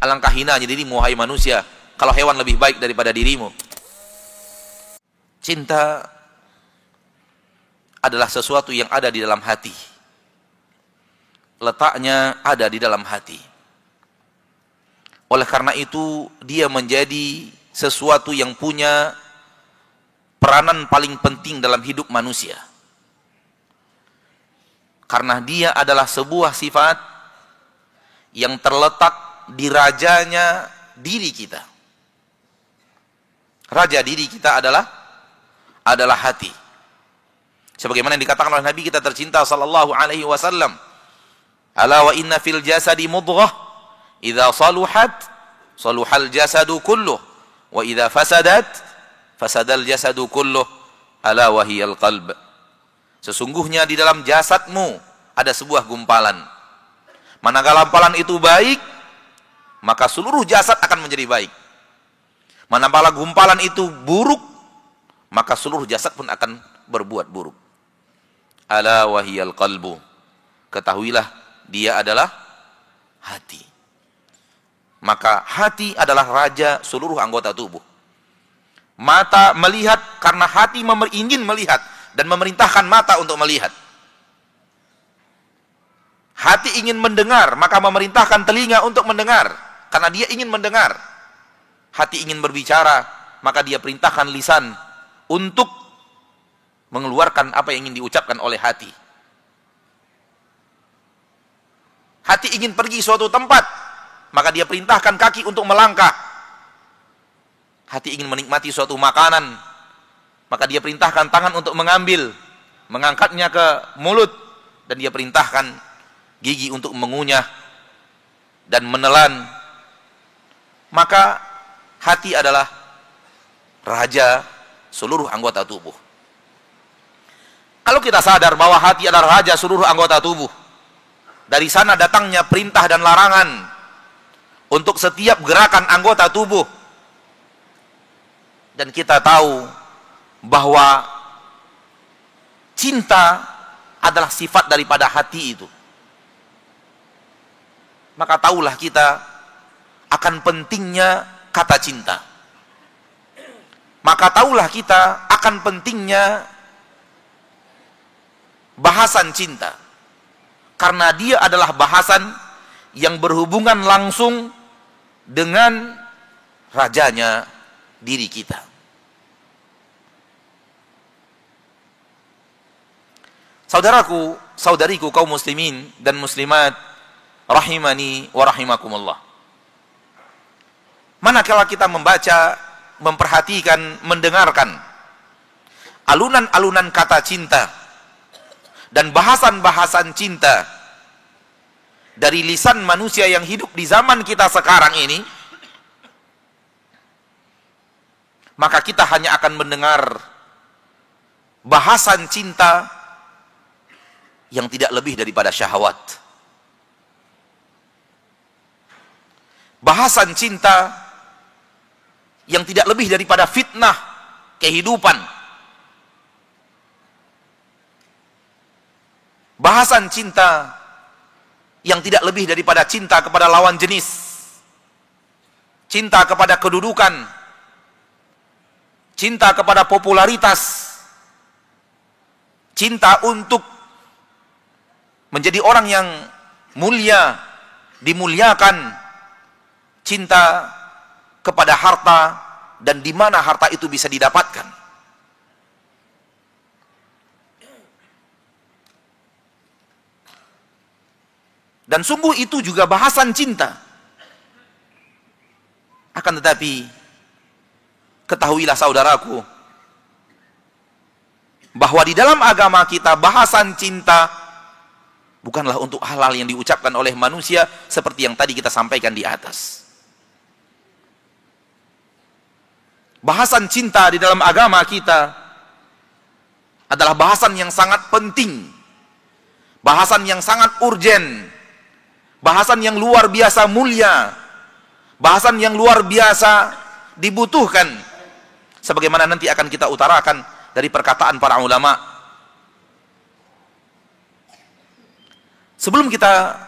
Alangkah hinanya dirimu, wahai manusia, kalau hewan lebih baik daripada dirimu. Cinta adalah sesuatu yang ada di dalam hati. Letaknya ada di dalam hati. Oleh karena itu, dia menjadi sesuatu yang punya peranan paling penting dalam hidup manusia. Karena dia adalah sebuah sifat yang terletak di rajanya diri kita. Raja diri kita adalah hati. Sebagaimana yang dikatakan oleh Nabi kita tercinta sallallahu alaihi wasallam, "Ala wa inna fil jasadi mudghah, idza saluhat saluhal jasadu kulluh, wa idza fasadat fasadal jasadu kulluh, ala wa hiyal qalb." Sesungguhnya di dalam jasadmu ada sebuah gumpalan. Manakala gumpalan itu baik, maka seluruh jasad akan menjadi baik. Manakala gumpalan itu buruk, maka seluruh jasad pun akan berbuat buruk. Ala wahiyal qalbu. Ketahuilah, dia adalah hati. Maka hati adalah raja seluruh anggota tubuh. Mata melihat karena hati ingin melihat dan memerintahkan mata untuk melihat. Hati ingin mendengar, maka memerintahkan telinga untuk mendengar, karena dia ingin mendengar. Hati ingin berbicara, maka dia perintahkan lisan untuk mengeluarkan apa yang ingin diucapkan oleh hati. Hati ingin pergi suatu tempat, maka dia perintahkan kaki untuk melangkah. Hati ingin menikmati suatu makanan, maka dia perintahkan tangan untuk mengambil, mengangkatnya ke mulut, dan dia perintahkan gigi untuk mengunyah dan menelan. Maka hati adalah raja seluruh anggota tubuh. Kalau kita sadar bahwa hati adalah raja seluruh anggota tubuh, dari sana datangnya perintah dan larangan untuk setiap gerakan anggota tubuh. Dan kita tahu bahwa cinta adalah sifat daripada hati itu. Maka tahulah kita akan pentingnya kata cinta. Maka tahulah kita akan pentingnya bahasan cinta. Karena dia adalah bahasan yang berhubungan langsung dengan rajanya diri kita. Saudaraku, saudariku kaum muslimin dan muslimat rahimani wa rahimakumullah. Manakala kita membaca, memperhatikan, mendengarkan alunan-alunan kata cinta dan bahasan-bahasan cinta dari lisan manusia yang hidup di zaman kita sekarang ini, maka kita hanya akan mendengar bahasan cinta yang tidak lebih daripada syahwat. Bahasan cinta yang tidak lebih daripada fitnah kehidupan. Bahasan cinta yang tidak lebih daripada cinta kepada lawan jenis, cinta kepada kedudukan, cinta kepada popularitas, cinta untuk menjadi orang yang mulia, dimuliakan, cinta kepada harta dan di mana harta itu bisa didapatkan. Dan sungguh itu juga bahasan cinta. Akan tetapi ketahuilah saudaraku bahwa di dalam agama kita bahasan cinta bukanlah untuk hal-hal yang diucapkan oleh manusia seperti yang tadi kita sampaikan di atas. Bahasan cinta di dalam agama kita adalah bahasan yang sangat penting, bahasan yang sangat urgen, bahasan yang luar biasa mulia, bahasan yang luar biasa dibutuhkan, sebagaimana nanti akan kita utarakan dari perkataan para ulama. Sebelum kita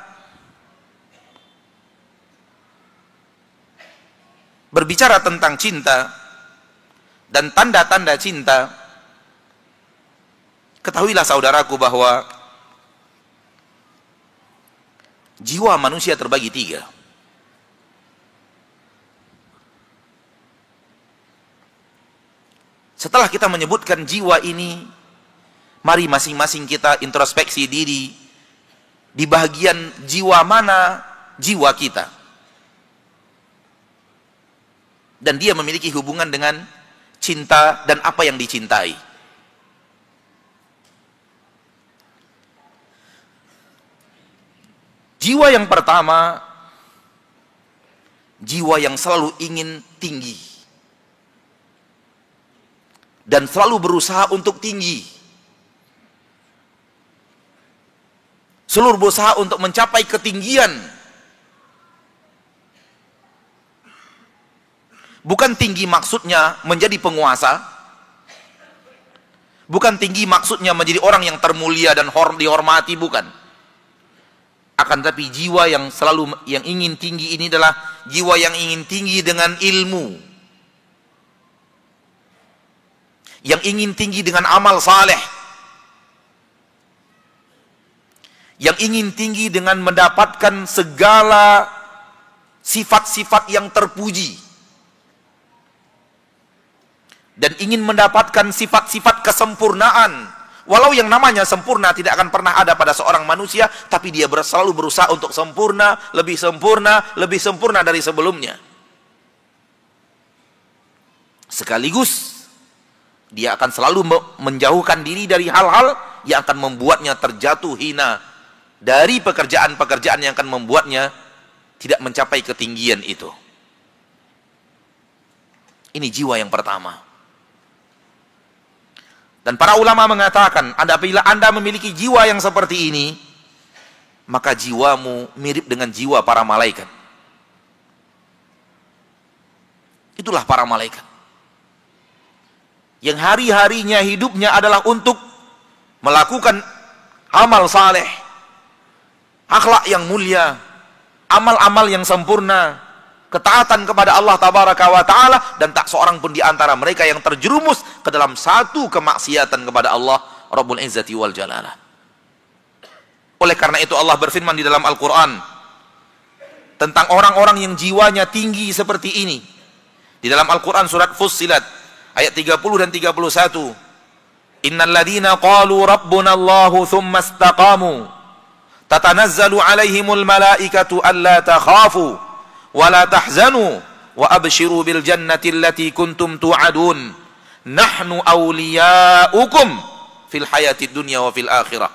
berbicara tentang cinta dan tanda-tanda cinta, ketahuilah saudaraku bahwa jiwa manusia terbagi tiga. Setelah kita menyebutkan jiwa ini, mari masing-masing kita introspeksi diri. Di bagian jiwa mana jiwa kita? Dan dia memiliki hubungan dengan cinta dan apa yang dicintai. Jiwa yang pertama, jiwa yang selalu ingin tinggi dan selalu berusaha untuk tinggi, selalu berusaha untuk mencapai ketinggian. Bukan tinggi maksudnya menjadi penguasa, bukan tinggi maksudnya menjadi orang yang termulia dan dihormati, bukan. Akan tapi jiwa yang selalu yang ingin tinggi ini adalah jiwa yang ingin tinggi dengan ilmu, yang ingin tinggi dengan amal saleh, yang ingin tinggi dengan mendapatkan segala sifat-sifat yang terpuji, dan ingin mendapatkan sifat-sifat kesempurnaan. Walau yang namanya sempurna tidak akan pernah ada pada seorang manusia, tapi dia selalu berusaha untuk sempurna, lebih sempurna dari sebelumnya. Sekaligus dia akan selalu menjauhkan diri dari hal-hal yang akan membuatnya terjatuh hina, dari pekerjaan-pekerjaan yang akan membuatnya tidak mencapai ketinggian itu. Ini jiwa yang pertama. Dan para ulama mengatakan, apabila Anda memiliki jiwa yang seperti ini, maka jiwamu mirip dengan jiwa para malaikat. Itulah para malaikat, yang hari-harinya hidupnya adalah untuk melakukan amal saleh, akhlak yang mulia, amal-amal yang sempurna, ketaatan kepada Allah tabaraka wa ta'ala, dan tak seorang pun di antara mereka yang terjerumus ke dalam satu kemaksiatan kepada Allah Rabbul Izzati wal Jalalah. Oleh karena itu Allah berfirman di dalam Al-Quran tentang orang-orang yang jiwanya tinggi seperti ini. Di dalam Al-Quran surat Fussilat ayat 30 dan 31. Innal ladhina qalu rabbuna Allahu thumma istaqamu tatanazzalu alaihimul malaikatu alla takhafu wa la tahzanu wa abshiru bil jannati allati kuntum tu'adun nahnu awliya'ukum fil hayatid dunya wa fil akhirah.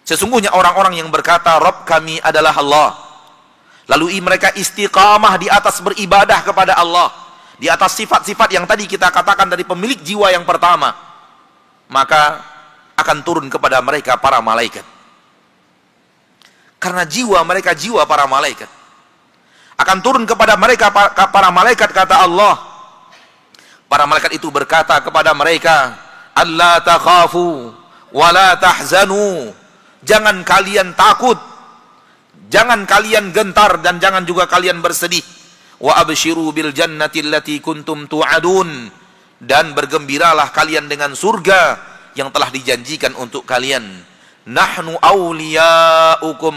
Sesungguhnya orang-orang yang berkata Rabb kami adalah Allah, lalu mereka istiqamah di atas beribadah kepada Allah, di atas sifat-sifat yang tadi kita katakan dari pemilik jiwa yang pertama, maka akan turun kepada mereka para malaikat. Karena jiwa mereka jiwa para malaikat, akan turun kepada mereka para malaikat, kata Allah. Para malaikat itu berkata kepada mereka, alla takhafu wa la tahzanu, jangan kalian takut, jangan kalian gentar, dan jangan juga kalian bersedih. Wa abshiru bil jannati allati kuntum tu'adun, dan bergembiralah kalian dengan surga yang telah dijanjikan untuk kalian. Nahnu awliya'ukum,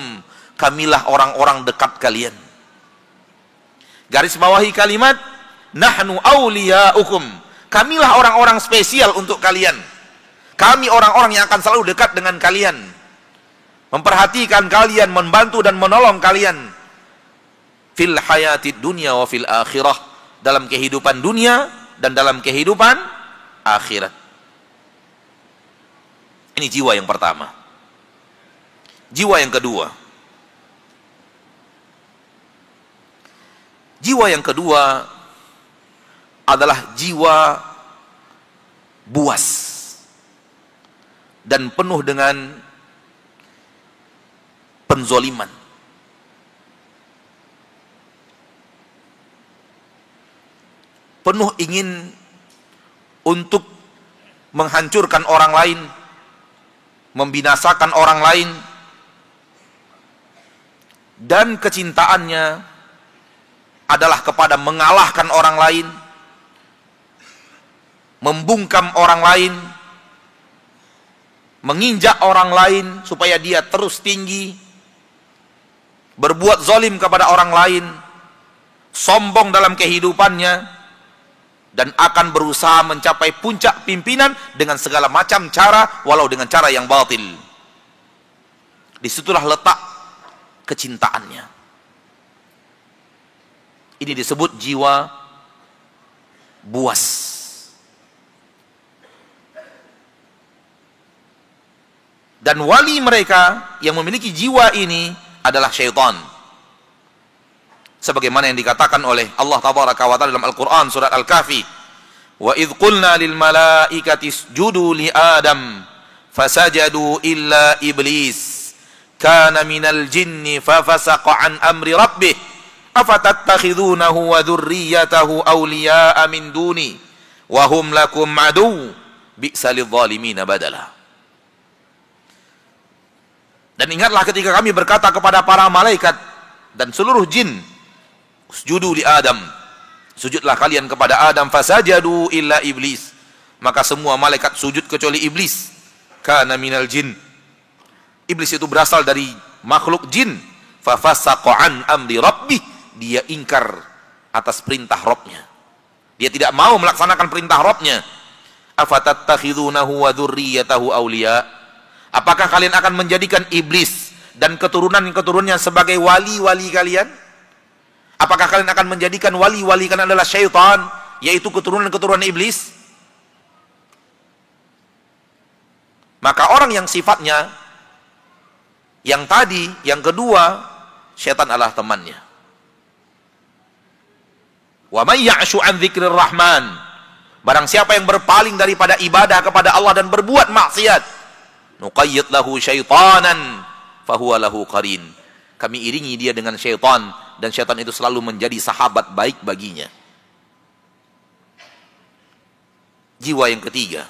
kamilah orang-orang dekat kalian. Garis bawahi kalimat nahnu awliya'ukum, kamilah orang-orang spesial untuk kalian. Kami orang-orang yang akan selalu dekat dengan kalian, memperhatikan kalian, membantu dan menolong kalian fil hayatid dunya wa fil akhirah, dalam kehidupan dunia dan dalam kehidupan akhirat. Ini jiwa yang pertama. Jiwa yang kedua, jiwa yang kedua adalah jiwa buas dan penuh dengan penzoliman. Penuh ingin untuk menghancurkan orang lain, membinasakan orang lain, dan kecintaannya adalah kepada mengalahkan orang lain, membungkam orang lain, menginjak orang lain supaya dia terus tinggi, berbuat zalim kepada orang lain, sombong dalam kehidupannya, dan akan berusaha mencapai puncak pimpinan dengan segala macam cara, walau dengan cara yang batil. Disitulah letak kecintaannya. Ini disebut jiwa buas. Dan wali mereka yang memiliki jiwa ini adalah syaitan. Sebagaimana yang dikatakan oleh Allah Tabaraka wa Ta'ala dalam Al-Quran surat Al-Kahfi, wa idh qulna lil malaikati isjudu li Adam fasajadu illa iblis kana minal jinni fafasaqa an amri rabbih afatattakhidunahu wa dhurriyyatahu awliya'a min duni wa hum lakum adu bi'sa lidh-dhalimina badala. Dan ingatlah ketika kami berkata kepada para malaikat dan seluruh jin, usjudu li Adam, sujudlah kalian kepada Adam, fasajadu illa iblis, maka semua malaikat sujud kecuali iblis. Kana minal jin, iblis itu berasal dari makhluk jin. Fafasaqa an amri rabbih, dia ingkar atas perintah Rabbnya, dia tidak mau melaksanakan perintah Rabbnya. Afatattakhidunahu wa dhurriyyatahu awliya, apakah kalian akan menjadikan iblis dan keturunan-keturunannya sebagai wali-wali kalian? Apakah kalian akan menjadikan wali-wali kalian adalah syaitan, yaitu keturunan-keturunan iblis? Maka orang yang sifatnya yang tadi, yang kedua, syaitan adalah temannya. Wa may ya'shu an dzikrir rahman, barang siapa yang berpaling daripada ibadah kepada Allah dan berbuat maksiat, nuqayyid lahu syaitanan fahuwa lahu qarin, kami iringi dia dengan syaitan, dan syaitan itu selalu menjadi sahabat baik baginya. Jiwa yang ketiga,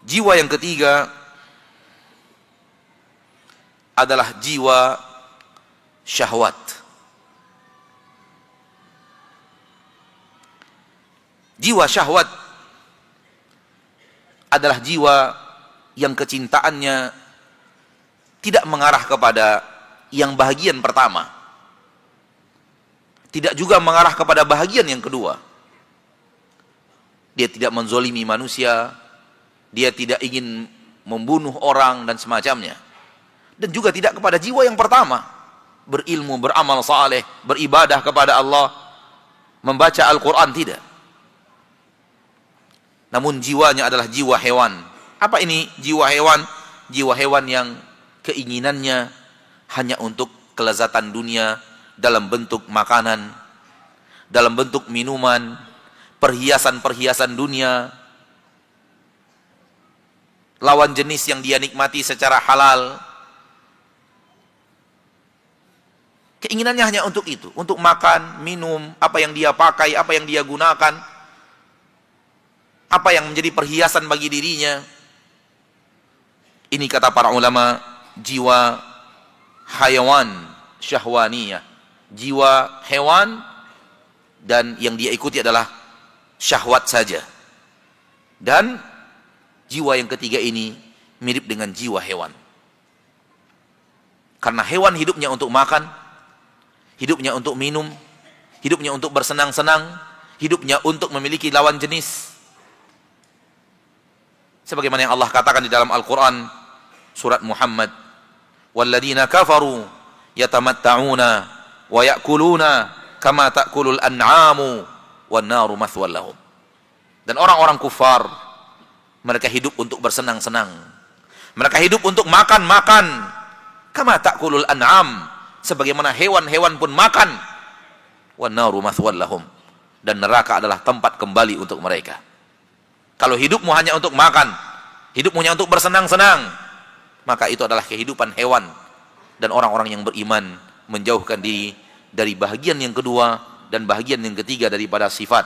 jiwa yang ketiga adalah jiwa syahwat. Jiwa syahwat adalah jiwa yang kecintaannya tidak mengarah kepada yang bahagian pertama, tidak juga mengarah kepada bahagian yang kedua. Dia tidak menzolimi manusia, dia tidak ingin membunuh orang dan semacamnya, dan juga tidak kepada jiwa yang pertama, berilmu, beramal saleh, beribadah kepada Allah, membaca Al-Quran, tidak. Namun jiwanya adalah jiwa hewan. Apa ini jiwa hewan? Jiwa hewan yang keinginannya hanya untuk kelezatan dunia dalam bentuk makanan, dalam bentuk minuman, perhiasan-perhiasan dunia, lawan jenis yang dia nikmati secara halal. Keinginannya hanya untuk itu, untuk makan, minum, apa yang dia pakai, apa yang dia gunakan, apa yang menjadi perhiasan bagi dirinya. Ini kata para ulama, jiwa hayawan syahwaniyah, jiwa hewan, dan yang dia ikuti adalah syahwat saja. Dan jiwa yang ketiga ini mirip dengan jiwa hewan, karena hewan hidupnya untuk makan, hidupnya untuk minum, hidupnya untuk bersenang-senang, hidupnya untuk memiliki lawan jenis. Sebagaimana yang Allah katakan di dalam Al-Quran surat Muhammad, walladzina kafaru yatamatta'una wa ya'kuluna kama ta'kulul an'amu wan naru mathwal lahum. Dan orang-orang kufar, mereka hidup untuk bersenang-senang, mereka hidup untuk makan-makan, kama ta'kulul an'am, sebagaimana hewan-hewan pun makan, wan naru mathwal lahum, dan neraka adalah tempat kembali untuk mereka. Kalau hidupmu hanya untuk makan, hidupmu hanya untuk bersenang-senang, maka itu adalah kehidupan hewan. Dan orang-orang yang beriman menjauhkan diri dari bahagian yang kedua dan bahagian yang ketiga daripada sifat,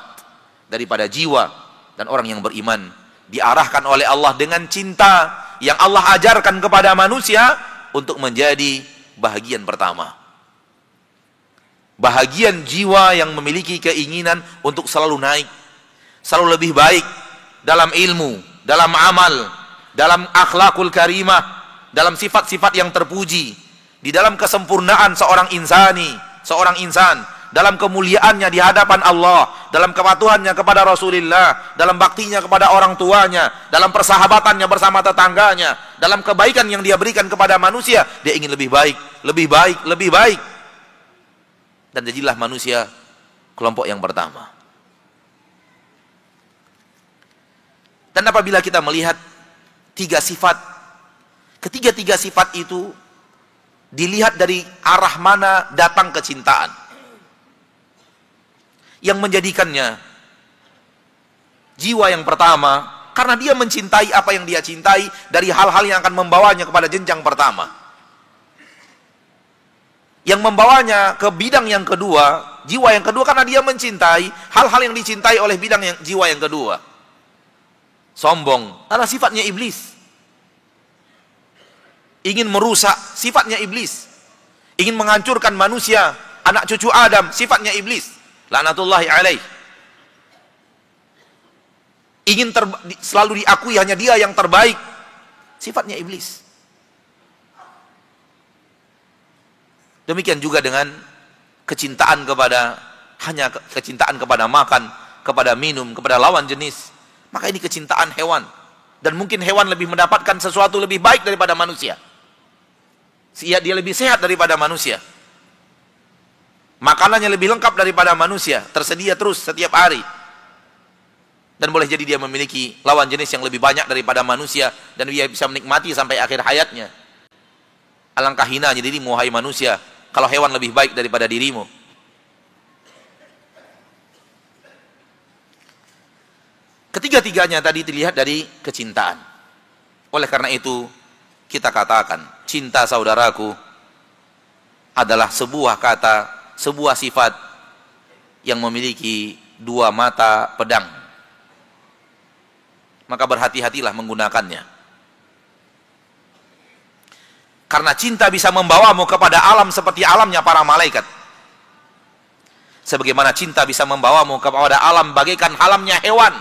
daripada jiwa. Dan orang yang beriman diarahkan oleh Allah dengan cinta yang Allah ajarkan kepada manusia untuk menjadi bahagian pertama. Bahagian jiwa yang memiliki keinginan untuk selalu naik, selalu lebih baik dalam ilmu, dalam amal, dalam akhlakul karimah, dalam sifat-sifat yang terpuji, di dalam kesempurnaan seorang insan, dalam kemuliaannya di hadapan Allah, dalam kepatuhannya kepada Rasulullah, dalam baktinya kepada orang tuanya, dalam persahabatannya bersama tetangganya, dalam kebaikan yang dia berikan kepada manusia, dia ingin lebih baik, lebih baik, lebih baik. Dan jadilah manusia kelompok yang pertama. Dan apabila kita melihat tiga sifat, ketiga-tiga sifat itu dilihat dari arah mana datang kecintaan yang menjadikannya jiwa yang pertama, karena dia mencintai apa yang dia cintai dari hal-hal yang akan membawanya kepada jenjang pertama. Yang membawanya ke bidang yang kedua, jiwa yang kedua, karena dia mencintai hal-hal yang dicintai oleh jiwa yang kedua. Sombong adalah sifatnya iblis. Ingin merusak, sifatnya iblis. Ingin menghancurkan manusia, anak cucu Adam, sifatnya iblis. Laknatullahi alaih. Ingin selalu diakui hanya dia yang terbaik, sifatnya iblis. Demikian juga dengan kecintaan kecintaan kepada makan, kepada minum, kepada lawan jenis. Maka ini kecintaan hewan. Dan mungkin hewan lebih mendapatkan sesuatu lebih baik daripada manusia. Dia lebih sehat daripada manusia. Makanannya lebih lengkap daripada manusia, tersedia terus setiap hari. Dan boleh jadi dia memiliki lawan jenis yang lebih banyak daripada manusia, dan dia bisa menikmati sampai akhir hayatnya. Alangkah hinanya dirimu, wahai manusia, kalau hewan lebih baik daripada dirimu. Ketiga-tiganya tadi dilihat dari kecintaan. Oleh karena itu, kita katakan, cinta saudaraku adalah sebuah kata, sebuah sifat yang memiliki dua mata pedang. Maka berhati-hatilah menggunakannya. Karena cinta bisa membawamu kepada alam seperti alamnya para malaikat. Sebagaimana cinta bisa membawamu kepada alam bagaikan alamnya hewan.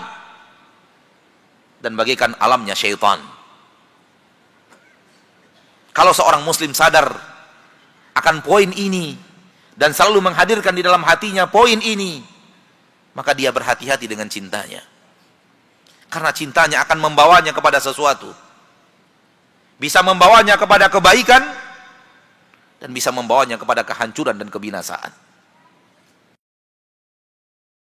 Dan bagaikan alamnya syaitan. Kalau seorang muslim sadar akan poin ini, dan selalu menghadirkan di dalam hatinya poin ini, maka dia berhati-hati dengan cintanya. Karena cintanya akan membawanya kepada sesuatu. Bisa membawanya kepada kebaikan, dan bisa membawanya kepada kehancuran dan kebinasaan.